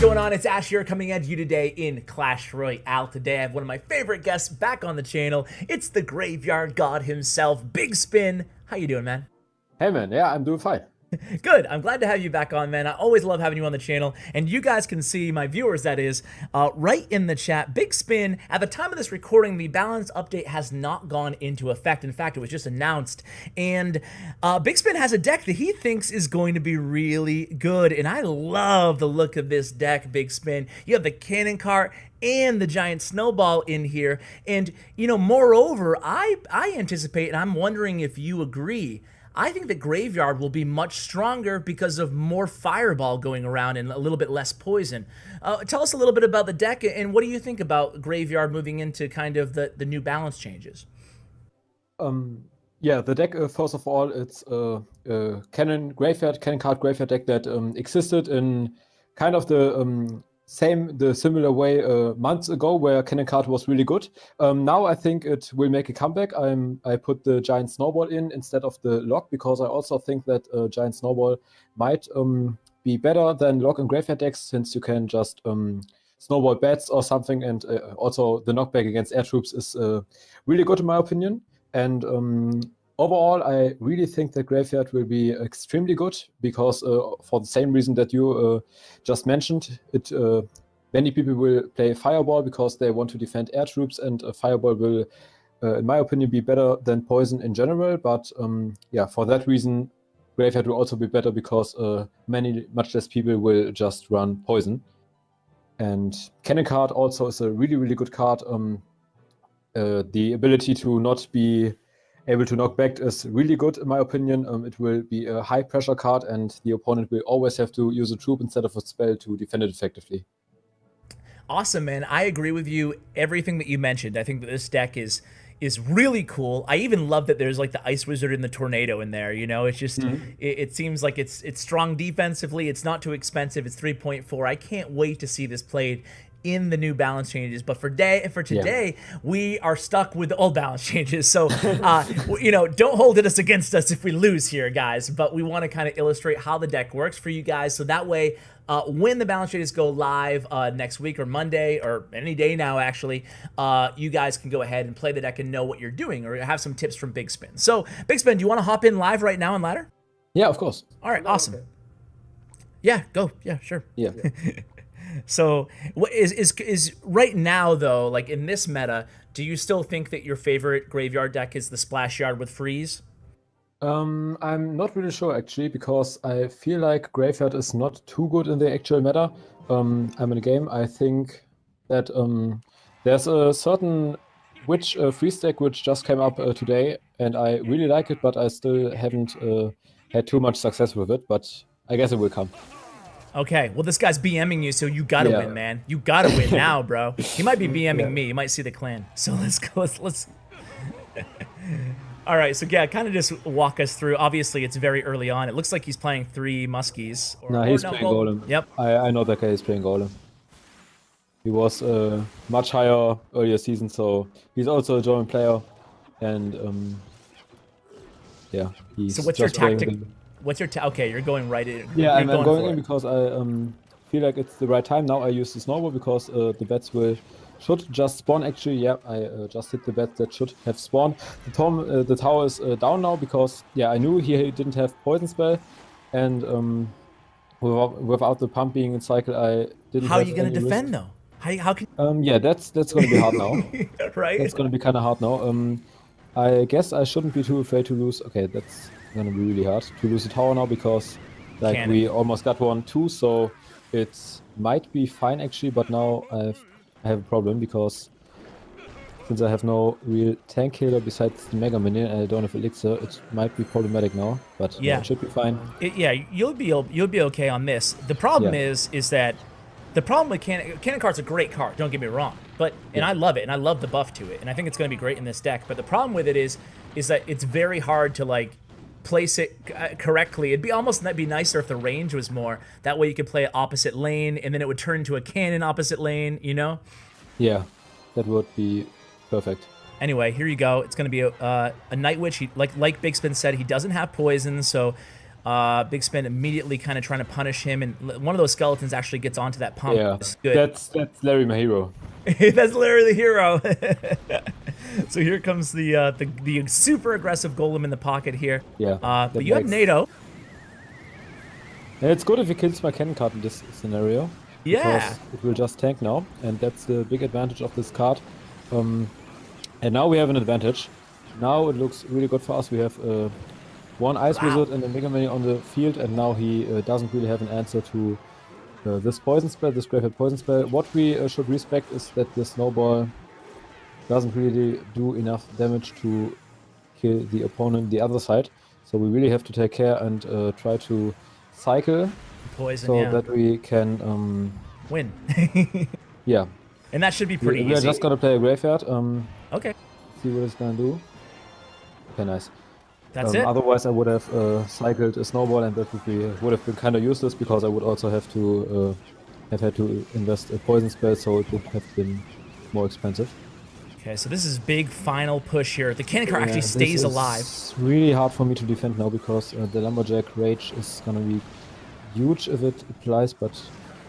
going on? It's Ash here coming at you today in Clash Royale. Today I have one of my favorite guests back on the channel. It's the Graveyard God himself, Big Spin. How you doing, man? Hey man, yeah, I'm doing fine. Good. I'm glad to have you back on, man. I always love having you on the channel. And you guys can see, my viewers that is, right in the chat, Big Spin, at the time of this recording, the balance update has not gone into effect. In fact, it was just announced. And Big Spin has a deck that he thinks is going to be really good. And I love the look of this deck, Big Spin. You have the cannon cart and the giant snowball in here. And, you know, moreover, I anticipate, and I'm wondering if you agree, I think the Graveyard will be much stronger because of more Fireball going around and a little bit less Poison. Tell us a little bit about the deck, and what do you think about Graveyard moving into kind of the new balance changes? Yeah, the deck, first of all, it's a cannon card graveyard deck that existed in kind of the similar way months ago, where cannon card was really good. Now I think it will make a comeback. I put the giant snowball in instead of the lock, because I also think that giant snowball might be better than lock and graveyard decks, since you can just snowball bats or something, and also the knockback against air troops is really good in my opinion. And overall, I really think that Graveyard will be extremely good, because for the same reason that you just mentioned, many people will play Fireball because they want to defend air troops, and Fireball will, in my opinion, be better than Poison in general. But yeah, for that reason, Graveyard will also be better, because much less people will just run Poison. And Cannon card also is a really, really good card. The ability to not be able to knock back is really good in my opinion. It will be a high pressure card, and the opponent will always have to use a troop instead of a spell to defend it effectively. Awesome, man. I agree with you. Everything that you mentioned. I think that this deck is really cool. I even love that there's like the Ice Wizard and the Tornado in there. You know, it's just it seems like it's strong defensively. It's not too expensive. It's 3.4. I can't wait to see this played in the new balance changes. But for today, we are stuck with the old balance changes. So, you know, don't hold it against us if we lose here, guys. But we want to kind of illustrate how the deck works for you guys. So that way, when the balance changes go live next week or Monday or any day now, actually, you guys can go ahead and play the deck and know what you're doing, or have some tips from Big Spin. So, Big Spin, do you want to hop in live right now on Ladder? Yeah, of course. All right, awesome. Okay. Yeah, go. Yeah, sure. Yeah. So, what is right now though? Like in this meta, do you still think that your favorite Graveyard deck is the Splash Yard with Freeze? I'm not really sure actually, because I feel like Graveyard is not too good in the actual meta. I'm in a game. I think that there's a certain freeze deck which just came up today, and I really like it, but I still haven't had too much success with it. But I guess it will come. Okay, well this guy's BMing you, so you gotta win, man. You gotta win now, bro. He might be BMing me. You might see the clan. So let's go. Let's. All right, so yeah, kind of just walk us through. Obviously, it's very early on. It looks like he's playing 3 Muskies. No, he's playing Golem. Yep. I know that guy is playing Golem. He was much higher earlier season, so he's also a German player. And yeah, he's. So what's your tactic? What's your okay? You're going right in. Yeah, I'm going in because I feel like it's the right time. Now I use the snowball because the bats should just spawn. Actually, yeah, I just hit the bat that should have spawned. The tower is down now because I knew he didn't have poison spell, and without the pump being in cycle, I didn't. How are you gonna defend though? How can? Yeah, that's gonna be hard now. Right. That's gonna be kind of hard now. I guess I shouldn't be too afraid to lose. Okay, that's gonna be really hard to lose the tower now, because like we almost got 1-2, so it might be fine actually, but now I have a problem, because since I have no real tank killer besides the Mega Minion and I don't have Elixir, it might be problematic now, but yeah, it should be fine. You'll be okay on this. The problem is that the problem with Cannon Card's a great card, don't get me wrong, but and I love it, and I love the buff to it, and I think it's going to be great in this deck, but the problem with it is that it's very hard to like place it correctly. It'd be nicer if the range was more. That way you could play opposite lane, and then it would turn into a cannon opposite lane, you know? Yeah, that would be perfect. Anyway, here you go. It's going to be a Night Witch. Like Big Spin said, he doesn't have poison, so Big Spin immediately kind of trying to punish him, and one of those skeletons actually gets onto that pump. Yeah, It's good. that's Larry, my hero. That's literally the hero. So here comes the super aggressive golem in the pocket here. Yeah, but you have NATO. Yeah, it's good if he kills my cannon card in this scenario. Yeah. Because it will just tank now, and that's the big advantage of this card. And now we have an advantage. Now it looks really good for us. We have one Ice Wizard and a Mega Mini on the field, and now he doesn't really have an answer to this poison spell, this Graveyard poison spell. What we should respect is that the Snowball doesn't really do enough damage to kill the opponent the other side. So we really have to take care and try to cycle Poison, so yeah. that we can Win. yeah. And that should be pretty easy. We are just gonna play a Graveyard. Okay. See what it's gonna do. Okay, nice. That's it. Otherwise, I would have cycled a Snowball, and that would have been kind of useless because I would also have to have had to invest a poison spell, so it would have been more expensive. Okay, so this is big final push here. The cannon cart actually stays alive. It's really hard for me to defend now because the Lumberjack Rage is gonna be huge if it applies, but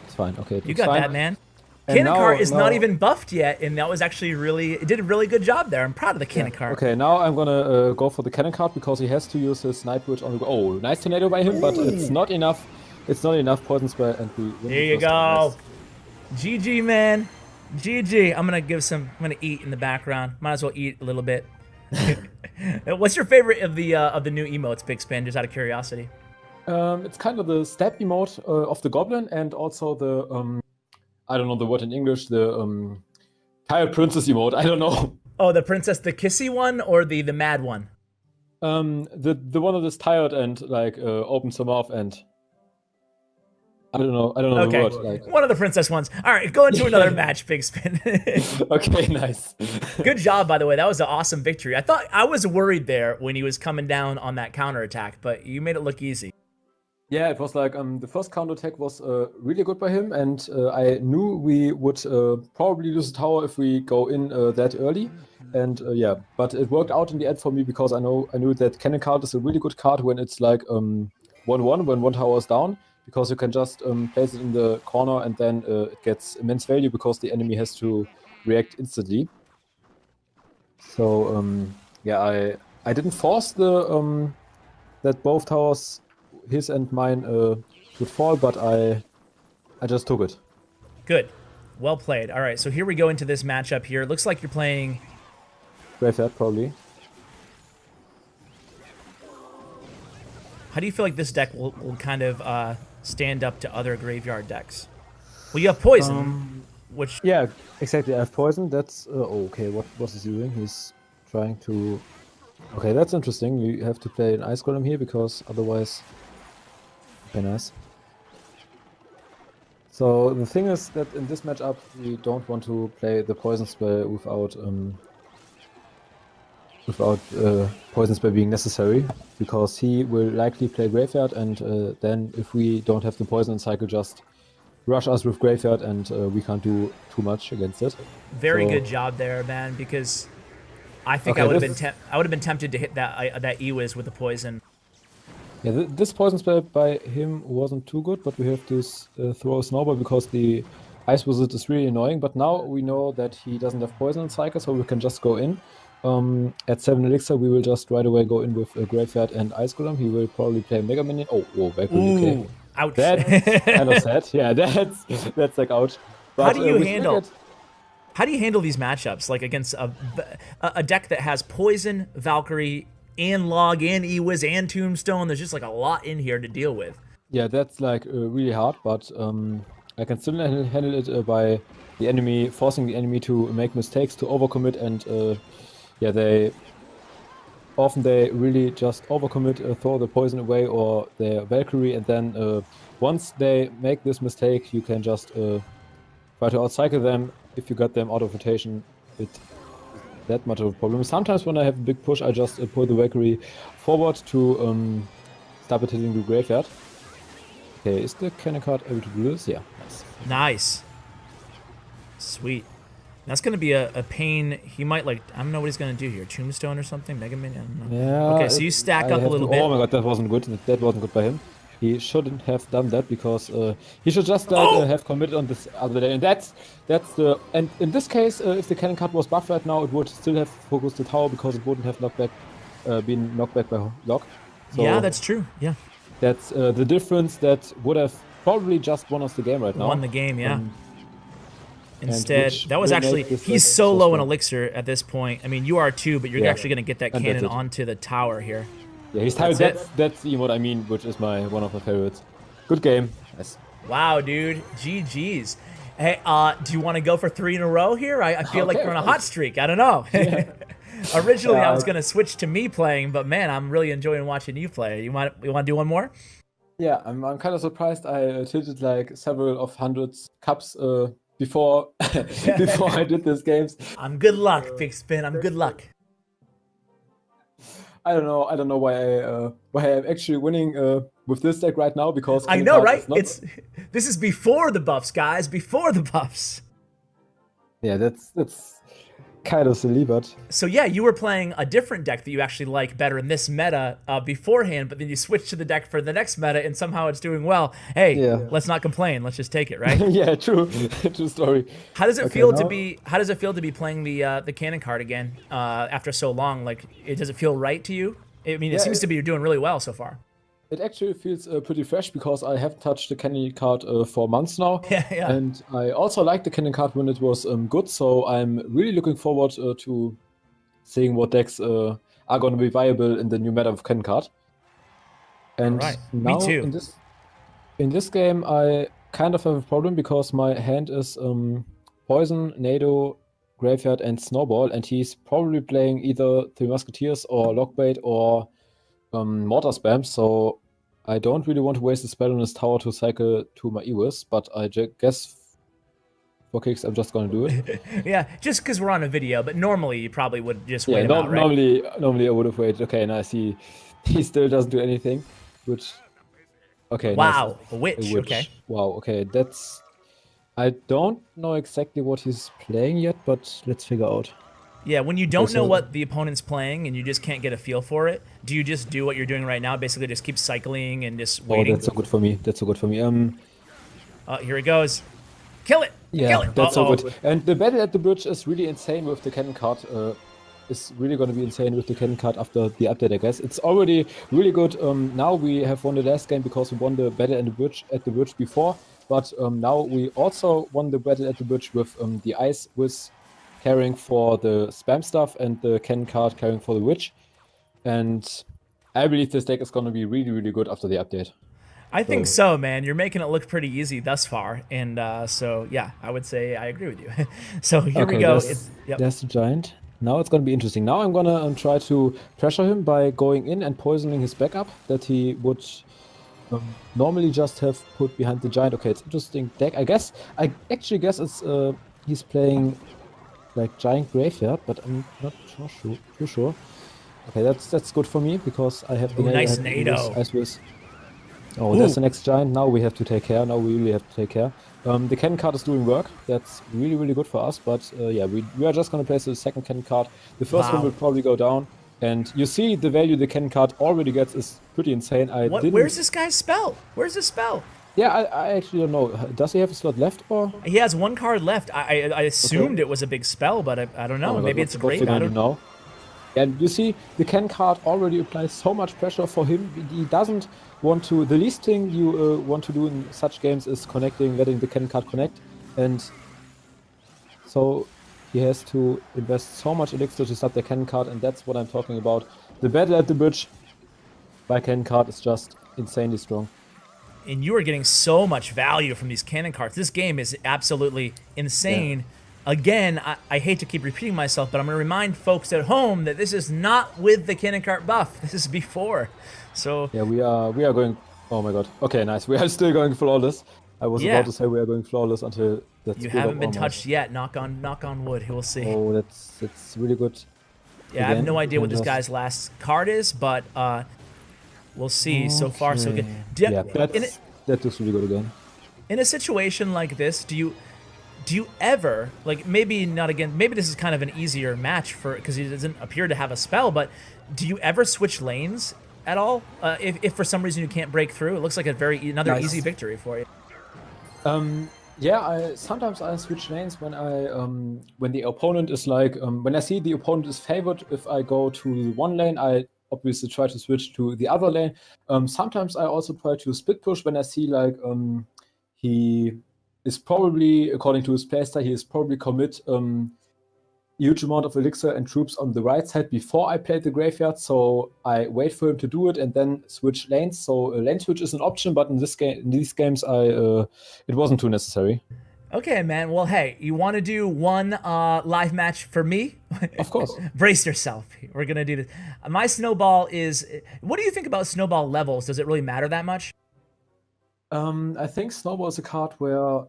it's fine. Okay, You got fine. that, man. And Cannon cart is now- not even buffed yet, and that was actually it did a really good job there. I'm proud of the cannon cart. Okay, now I'm gonna go for the cannon card because he has to use his Night Bridge on the. Oh, nice tornado by him, but it's not enough. It's not enough poison spell, and we. win There the you first go. nice. GG, man. GG. I'm gonna eat in the background. Might as well eat a little bit. What's your favorite of the new emotes, Big Spin? Just out of curiosity. It's kind of the stab emote of the goblin, and also the I don't know the word in English. The tired princess emote. I don't know. Oh, the princess, the kissy one, or the mad one? The one that is tired and like opens her mouth and. I don't know Okay, the word. Like. one of the princess ones. All right, go into another match, Big Spin. Okay, nice. Good job, by the way. That was an awesome victory. I was worried there when he was coming down on that counterattack, but you made it look easy. Yeah, it was like the first counterattack was really good by him, and I knew we would probably lose the tower if we go in that early. And yeah, but it worked out in the end for me because I knew that cannon card is a really good card when it's like 1-1 when one tower is down. Because you can just place it in the corner and then it gets immense value because the enemy has to react instantly. So yeah, I didn't force the that both towers, his and mine, would fall, but I just took it. Good. Well played. All right, so here we go into this matchup here. It looks like you're playing... Graveyard, probably. How do you feel like this deck will kind of stand up to other graveyard decks? Well, you have poison, which... Yeah, exactly. I have poison. That's... okay, what is he doing? He's trying to... Okay, that's interesting. We have to play an Ice Golem here because otherwise... Okay, nice. So the thing is that in this matchup we don't want to play the poison spell without poison spell being necessary, because he will likely play Graveyard, and then if we don't have the poison cycle, just rush us with Graveyard, and we can't do too much against it. Very good job there, man, because I think I would have been tempted to hit that E-Wiz with the poison. Yeah, this poison spell by him wasn't too good, but we have to throw a snowball because the Ice Wizard is really annoying. But now we know that he doesn't have poison cycle, so we can just go in. At 7 elixir, we will just right away go in with a Graveyard and Ice Golem. He will probably play Mega Minion. Oh, whoa, back really okay. Ouch. That's kind of sad. Yeah, that's like ouch. But, How do you handle these matchups, like against a deck that has Poison, Valkyrie, and Log, and E-Wiz, and Tombstone? There's just like a lot in here to deal with. Yeah, that's like really hard, but I can still handle it by the enemy, forcing the enemy to make mistakes, to overcommit, and yeah, they really just overcommit, throw the poison away or their Valkyrie, and then once they make this mistake, you can just try to outcycle them. If you got them out of rotation, it's that much of a problem. Sometimes when I have a big push, I just pull the Valkyrie forward to stop it hitting the Graveyard. Okay, is the cannon card able to do this? Yeah, nice. Nice. Sweet. That's going to be a pain. He might like, I don't know what he's going to do here. Tombstone or something? Mega Man? I don't know. Yeah, Okay, so you stack I up a have to. little Oh bit. my god, that wasn't good. That wasn't good by him. He shouldn't have done that because he should just like Oh! have committed on this other day. And that's the and in this case, if the cannon card was buffed right now, it would still have focused the tower because it wouldn't have been knocked back by Lock. Yeah, So that's true. Yeah. that's the difference that would have probably just won us the game right Won now. the game, yeah. And Instead, which that was will actually, make this he's like so so low in strong. elixir at this point. I mean, you are too, but you're Yeah. actually going to get that And that's cannon it. onto the tower here. Yeah, he's tired. That's That's the emote I mean, which is one of my favorites. Good game. Yes. Wow, dude. GG's. Hey, do you want to go for 3 in a row here? I feel like Okay, we're on a of hot course. streak. I don't know. Originally, I Yeah. was going to switch to me playing, but man, I'm really enjoying watching you play. You want to do one more? Yeah, I'm kind of surprised. I tilted like several of hundreds cups before before I did these games. I'm good luck, Big Spin. I'm good luck. I don't know why I'm actually winning with this deck right now because I Cannon know, Card right? is not. This is before the buffs, guys. Before the buffs. Yeah, that's kind of silly, but So yeah, you were playing a different deck that you actually like better in this meta beforehand, but then you switched to the deck for the next meta, and somehow it's doing well. Hey, Yeah. let's not complain. Let's just take it, right? yeah, true, true story. How does it Okay, feel to now- be? How does it feel to be playing the cannon card again after so long? Like, does it feel right to you? I mean, it Yeah, seems to be you're doing really well so far. It actually feels pretty fresh because I haven't touched the Cannon card for months now. Yeah, yeah. And I also liked the Cannon card when it was good, so I'm really looking forward to seeing what decks are going to be viable in the new meta of Cannon card. And Alright, me now too. in this game, I kind of have a problem because my hand is Poison, Nado, Graveyard, and Snowball, and he's probably playing either Three Musketeers or Lockbait or Mortar Spam, so I don't really want to waste a spell on his tower to cycle to my Ewis, but I guess for kicks I'm just gonna do it. Yeah, just because we're on a video, but normally you probably would just Yeah, wait him out, right? normally I would have waited. Okay, nice. He still doesn't do anything, which okay, Wow, nice. a witch. Okay. Wow, okay, that's I don't know exactly what he's playing yet, but let's figure out. Yeah, when you don't Okay, know so- what the opponent's playing and you just can't get a feel for it, do you just do what you're doing right now? Basically, just keep cycling and just Oh, waiting. that's so good for me. That's so good for me. Here he goes. Kill it. Yeah, Kill it. that's so Uh-oh. good. And the battle at the bridge is really insane with the cannon card. Is really going to be insane with the cannon card after the update, I guess. It's already really good. Now we have won the last game because we won the battle at the bridge before. But now we also won the battle at the bridge with the ice with carrying for the spam stuff and the cannon card carrying for the witch. And I believe this deck is going to be really, really good after the update. I think so, man. You're making it look pretty easy thus far, and so yeah, I would say I agree with you. So here we go. There's the giant. Now it's going to be interesting. Now I'm going to try to pressure him by going in and poisoning his backup that he would normally just have put behind the giant. Okay, it's interesting deck. I actually guess it's he's playing like giant graveyard, but I'm not too sure. Okay, that's good for me because I have the Ooh, nice I have the Nado. Ice Wiz. Oh, there's the next giant. Now we have to take care. Now we really have to take care. The cannon card is doing work. That's really, really good for us. But yeah, we are just going to place the second cannon card. The first Wow. one will probably go down. And you see the value the cannon card already gets is pretty insane. Where's this guy's spell? Where's his spell? Yeah, I actually don't know. Does he have a slot left or? He has one card left. I assumed it was a big spell, but I don't know. Oh my God, Maybe it's what's great. he I gonna don't do now? And you see, the cannon card already applies so much pressure for him. He doesn't want to. The least thing you want to do in such games is letting the cannon card connect, and so he has to invest so much elixir to start the cannon card, and that's what I'm talking about. The battle at the bridge by cannon card is just insanely strong. And you are getting so much value from these cannon cards. This game is absolutely insane. Again, I hate to keep repeating myself, but I'm going to remind folks at home that this is not with the cannon cart buff. This is before. So Yeah, we are going. Oh my God. Okay, nice. We are still going flawless. I was Yeah. about to say we are going flawless until that's. you haven't been touched yet. Knock on wood. We'll see. Oh, that's really good. Yeah, I have Again, no idea what this just- guy's last card is, but we'll see. So far, so good. Yeah, that looks really good again. In a situation like this, do do you ever, like, maybe not again, maybe this is kind of an easier match for, because he doesn't appear to have a spell, but do you ever switch lanes at all? If for some reason you can't break through, it looks like another easy victory for you. Yeah, sometimes I switch lanes when the opponent is like when I see the opponent is favored. If I go to one lane, I obviously try to switch to the other lane. Sometimes I also try to split push when I see like he is probably, according to his playstyle, he is probably commit huge amount of elixir and troops on the right side before I play the graveyard. So I wait for him to do it and then switch lanes. So a lane switch is an option, but in these games, it wasn't too necessary. Okay, man. Well, hey, you want to do one live match for me? Of course. Brace yourself. We're gonna do this. My snowball is. What do you think about snowball levels? Does it really matter that much? I think Snowball is a card where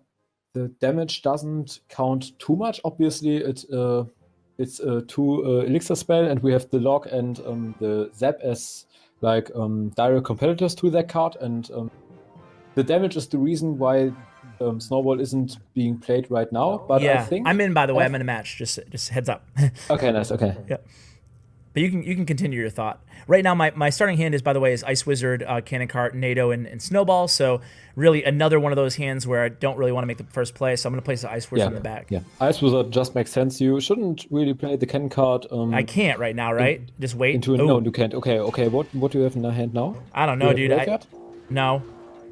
the damage doesn't count too much. Obviously, it's a 2 elixir spell, and we have the lock and the zap as like direct competitors to that card, and the damage is the reason why Snowball isn't being played right now. But Yeah, I think I'm in. By the way, I'm in a match. Just heads up. Okay, nice. Okay. Yeah. But you can continue your thought. Right now, my starting hand is, by the way, is Ice Wizard, Cannon Cart, NATO, and Snowball. So really another one of those hands where I don't really want to make the first play. So I'm going to place the Ice Wizard in the back. Yeah, Ice Wizard just makes sense. You shouldn't really play the Cannon Card. I can't right now, right? Just wait. No, you can't. Okay. What do you have in the hand now? I don't know, dude. No.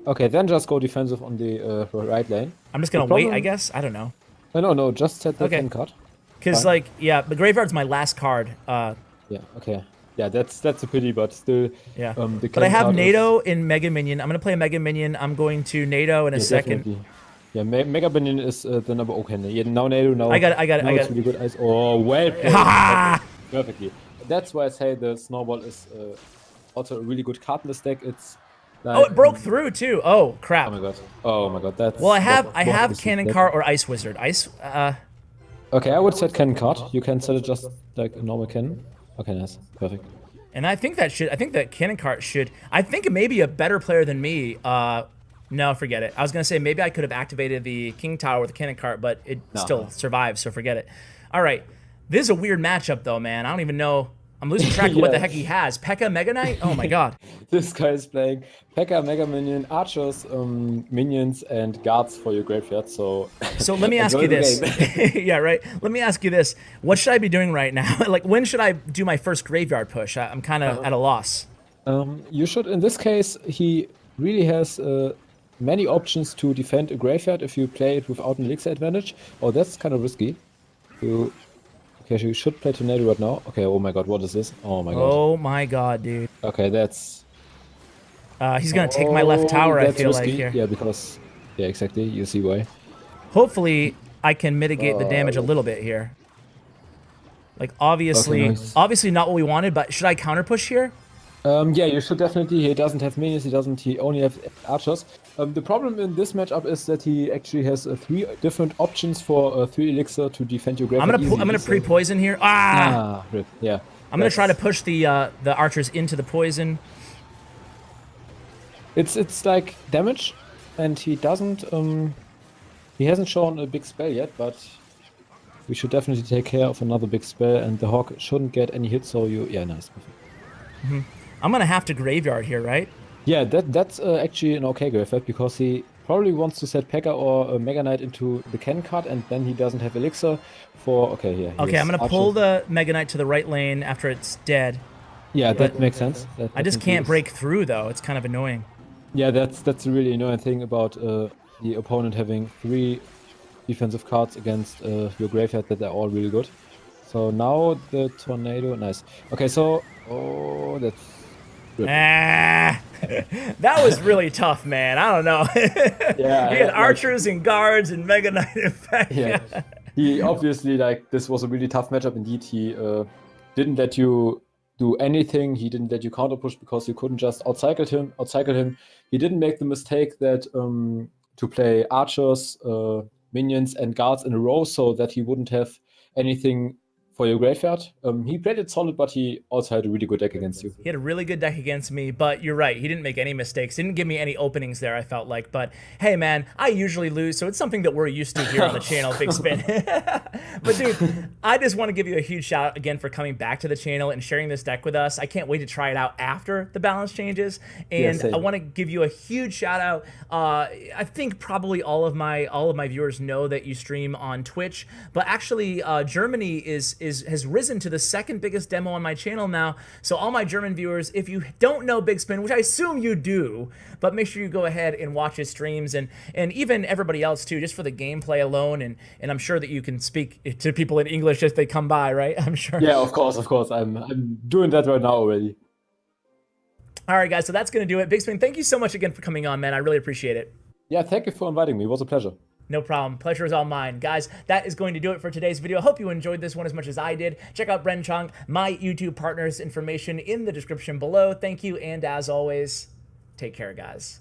Okay, then just go defensive on the right lane. I'm just going to wait, I guess. I don't know. No, just set the Cannon Card. Because, like, yeah, the Graveyard's my last card. Yeah, okay. Yeah, that's a pity, but still. Yeah. But I have NATO in Mega Minion. I'm going to play a Mega Minion. I'm going to NATO in a second. Definitely. Yeah, Mega Minion is the number. Okay, yeah, now NATO, now. I got it. It's really good. Ice. Oh, well played. Perfectly. That's why I say the Snowball is also a really good card in this deck. It's like, oh, it broke through too. Oh crap. Oh my god. That's. Well, I have Cannon Cart or Ice Wizard. Okay, I would set Cannon Cart. You can set it just like a normal cannon. Okay, nice. Perfect. And I think that Cannon Cart should. I think it may be a better player than me. No, forget it. I was gonna say maybe I could have activated the King Tower with the Cannon Cart, but it still survives, so forget it. All right, this is a weird matchup though, man. I don't even know. I'm losing track of what the heck he has. P.E.K.K.A. Mega Knight? Oh my god. This guy is playing P.E.K.K.A. Mega Minion, Archers, Minions, and Guards for your graveyard. So let me ask you this. Yeah, right. Let me ask you this. What should I be doing right now? Like, when should I do my first graveyard push? I'm kind of at a loss. You should. In this case, he really has many options to defend a graveyard if you play it without an elixir advantage. Oh, that's kind of risky. Okay, so you should play Tornado right now. Okay, oh my god, what is this? Oh my god. Oh my god, dude. Okay, that's... he's gonna take my left tower, I feel risky. like, here. Yeah, because... Yeah, exactly, you see why. Hopefully, I can mitigate the damage a little bit here. Like, obviously, Okay, nice. obviously not what we wanted, but should I counter push here? Yeah, you should definitely. He doesn't have minions, he only has archers. The problem in this matchup is that he actually has 3 different options for 3 elixir to defend your graveyard. I'm gonna pre-poison here. Rip. Yeah. I'm gonna try to push the archers into the poison. It's like damage, and he doesn't. He hasn't shown a big spell yet, but we should definitely take care of another big spell, and the hawk shouldn't get any hits. So yeah, nice. Perfect. I'm gonna have to graveyard here, right? Yeah, that's actually an okay graveyard because he probably wants to set P.E.K.K.A. or a Mega Knight into the Cannon Card, and then he doesn't have elixir for. Okay, yeah. Okay, I'm gonna pull the Mega Knight to the right lane after it's dead. Yeah, that makes sense. I just can't break through though. It's kind of annoying. Yeah, that's a really annoying thing about the opponent having 3 defensive cards against your graveyard that are all really good. So now the Tornado, nice. Okay, so that's. That was really tough, man. I don't know. Yeah, you had archers and guards and Mega Knight effect. Yeah, he obviously this was a really tough matchup indeed. He didn't let you do anything. He didn't let you counter push because you couldn't just outcycle him. He didn't make the mistake that to play archers, minions, and guards in a row so that he wouldn't have anything for your graveyard. He played it solid, but he also had a really good deck against you. He had a really good deck against me, but you're right. He didn't make any mistakes. Didn't give me any openings there, I felt like. But hey, man, I usually lose, so it's something that we're used to here on the channel, Big Spin. But dude, I just want to give you a huge shout out again for coming back to the channel and sharing this deck with us. I can't wait to try it out after the balance changes. And Yeah, I want to give you a huge shout out. I think probably all of my viewers know that you stream on Twitch, but actually Germany has risen to the second biggest demo on my channel now. So all my German viewers, if you don't know Big Spin, which I assume you do, but make sure you go ahead and watch his streams, and even everybody else too, just for the gameplay alone. And I'm sure that you can speak to people in English if they come by, right? I'm sure. Yeah, of course. I'm doing that right now already. All right, guys, so that's going to do it. Big Spin, thank you so much again for coming on, man. I really appreciate it. Yeah, thank you for inviting me. It was a pleasure. No problem. Pleasure is all mine. Guys, that is going to do it for today's video. I hope you enjoyed this one as much as I did. Check out Bren Chong, my YouTube partner's information in the description below. Thank you, and as always, take care, guys.